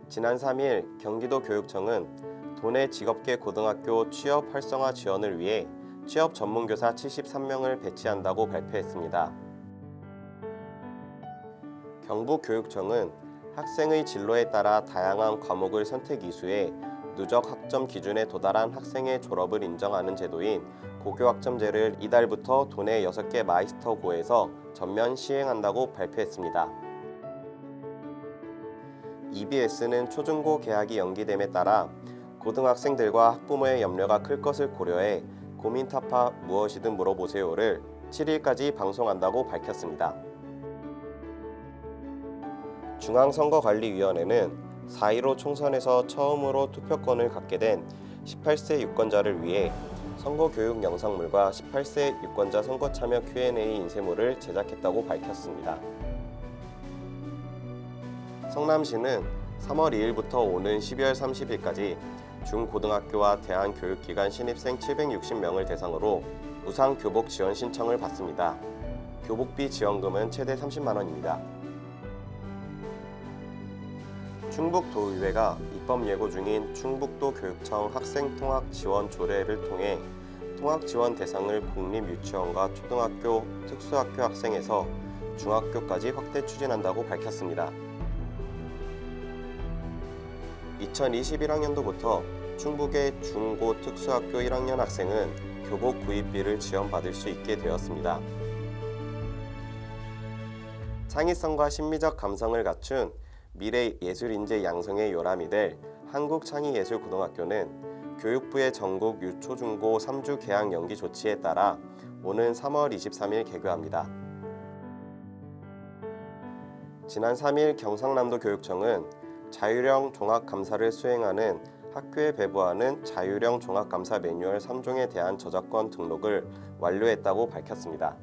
지난 3일 경기도 교육청은 도내 직업계 고등학교 취업 활성화 지원을 위해 취업 전문교사 73명을 배치한다고 발표했습니다. 경북교육청은 학생의 진로에 따라 다양한 과목을 선택 이수해 누적 학점 기준에 도달한 학생의 졸업을 인정하는 제도인 고교학점제를 이달부터 도내 6개 마이스터고에서 전면 시행한다고 발표했습니다. EBS는 초중고 개학이 연기됨에 따라 고등학생들과 학부모의 염려가 클 것을 고려해 고민 타파 무엇이든 물어보세요를 7일까지 방송한다고 밝혔습니다. 중앙선거관리위원회는 4.15 총선에서 처음으로 투표권을 갖게 된 18세 유권자를 위해 선거교육 영상물과 18세 유권자 선거참여 Q&A 인쇄물을 제작했다고 밝혔습니다. 성남시는 3월 2일부터 오는 12월 30일까지 중고등학교와 대한교육기관 신입생 760명을 대상으로 무상교복 지원 신청을 받습니다. 교복비 지원금은 최대 30만 원입니다. 충북도의회가 입법 예고 중인 충북도 교육청 학생통학 지원 조례를 통해 통학 지원 대상을 공립유치원과 초등학교, 특수학교 학생에서 중학교까지 확대 추진한다고 밝혔습니다. 2021학년도부터 충북의 중고 특수학교 1학년 학생은 교복 구입비를 지원받을 수 있게 되었습니다. 창의성과 심미적 감성을 갖춘 미래 예술인재 양성의 요람이 될 한국창의예술고등학교는 교육부의 전국 유초중고 3주 개학 연기 조치에 따라 오는 3월 23일 개교합니다. 지난 3일 경상남도 교육청은 자율형 종합감사를 수행하는 학교에 배부하는 자율형 종합감사 매뉴얼 3종에 대한 저작권 등록을 완료했다고 밝혔습니다.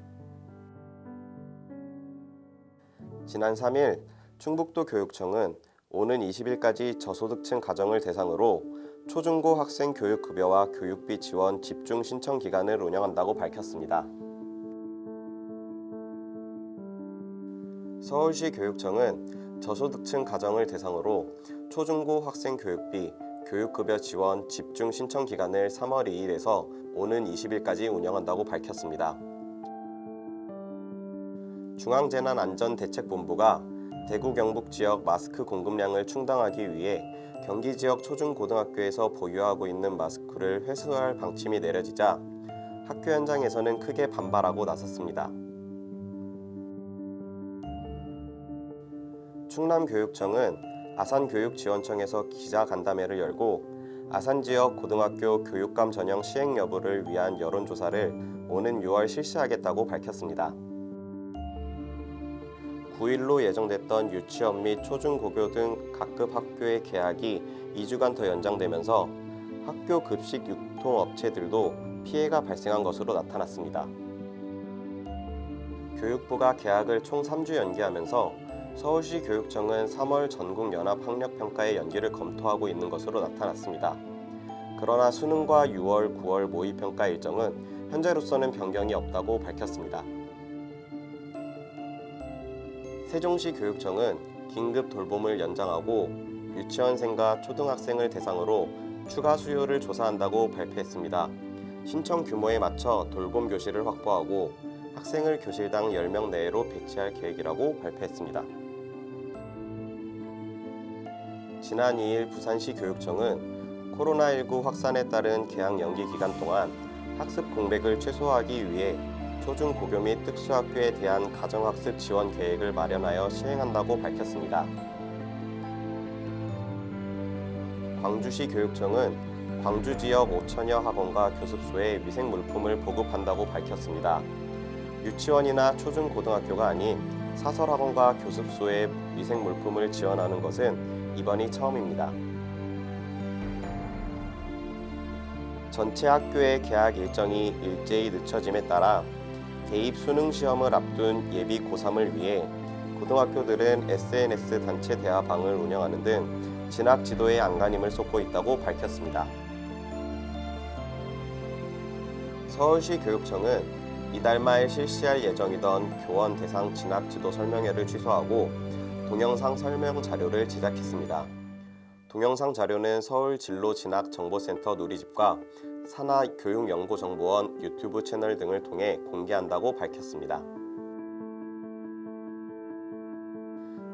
지난 3일 충북도 교육청은 오는 20일까지 저소득층 가정을 대상으로 초중고 학생 교육급여와 교육비 지원 집중 신청 기간을 운영한다고 밝혔습니다. 서울시 교육청은 저소득층 가정을 대상으로 초중고 학생 교육비, 교육급여 지원 집중 신청 기간을 3월 2일에서 오는 20일까지 운영한다고 밝혔습니다. 중앙재난안전대책본부가 대구 경북 지역 마스크 공급량을 충당하기 위해 경기 지역 초중고등학교에서 보유하고 있는 마스크를 회수할 방침이 내려지자 학교 현장에서는 크게 반발하고 나섰습니다. 충남교육청은 아산교육지원청에서 기자간담회를 열고 아산 지역 고등학교 교육감 전형 시행 여부를 위한 여론조사를 오는 6월 실시하겠다고 밝혔습니다. 9일로 예정됐던 유치원 및 초중고교 등 각급 학교의 개학이 2주간 더 연장되면서 학교 급식 유통업체들도 피해가 발생한 것으로 나타났습니다. 교육부가 개학을 총 3주 연기하면서 서울시 교육청은 3월 전국연합학력평가의 연기를 검토하고 있는 것으로 나타났습니다. 그러나 수능과 6월, 9월 모의평가 일정은 현재로서는 변경이 없다고 밝혔습니다. 세종시 교육청은 긴급 돌봄을 연장하고 유치원생과 초등학생을 대상으로 추가 수요를 조사한다고 발표했습니다. 신청 규모에 맞춰 돌봄 교실을 확보하고 학생을 교실당 10명 내외로 배치할 계획이라고 발표했습니다. 지난 2일 부산시 교육청은 코로나19 확산에 따른 개학 연기 기간 동안 학습 공백을 최소화하기 위해 초중고교 및 특수학교에 대한 가정학습 지원 계획을 마련하여 시행한다고 밝혔습니다. 광주시 교육청은 광주 지역 5천여 학원과 교습소에 위생물품을 보급한다고 밝혔습니다. 유치원이나 초중고등학교가 아닌 사설학원과 교습소에 위생물품을 지원하는 것은 이번이 처음입니다. 전체 학교의 개학 일정이 일제히 늦춰짐에 따라 대입 수능 시험을 앞둔 예비 고3을 위해 고등학교들은 SNS 단체 대화방을 운영하는 등 진학 지도에 안간힘을 쏟고 있다고 밝혔습니다. 서울시 교육청은 이달 말 실시할 예정이던 교원 대상 진학 지도 설명회를 취소하고 동영상 설명 자료를 제작했습니다. 동영상 자료는 서울진로진학정보센터 누리집과 산하교육연구정보원 유튜브 채널 등을 통해 공개한다고 밝혔습니다.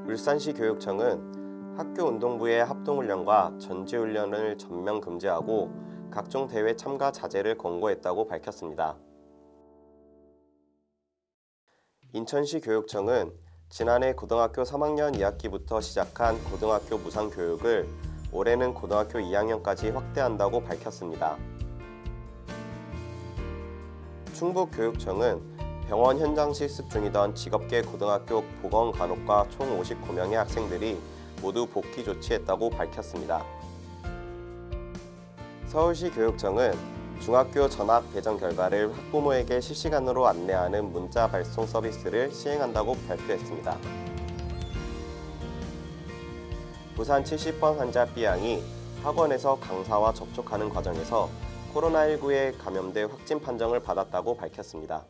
울산시 교육청은 학교 운동부의 합동훈련과 전지훈련을 전면 금지하고 각종 대회 참가 자제를 권고했다고 밝혔습니다. 인천시 교육청은 지난해 고등학교 3학년 2학기부터 시작한 고등학교 무상교육을 올해는 고등학교 2학년까지 확대한다고 밝혔습니다. 충북교육청은 병원 현장 실습 중이던 직업계 고등학교 보건간호과 총 59명의 학생들이 모두 복귀 조치했다고 밝혔습니다. 서울시 교육청은 중학교 전학 배정 결과를 학부모에게 실시간으로 안내하는 문자 발송 서비스를 시행한다고 발표했습니다. 부산 70번 환자 B양이 학원에서 강사와 접촉하는 과정에서 코로나19에 감염돼 확진 판정을 받았다고 밝혔습니다.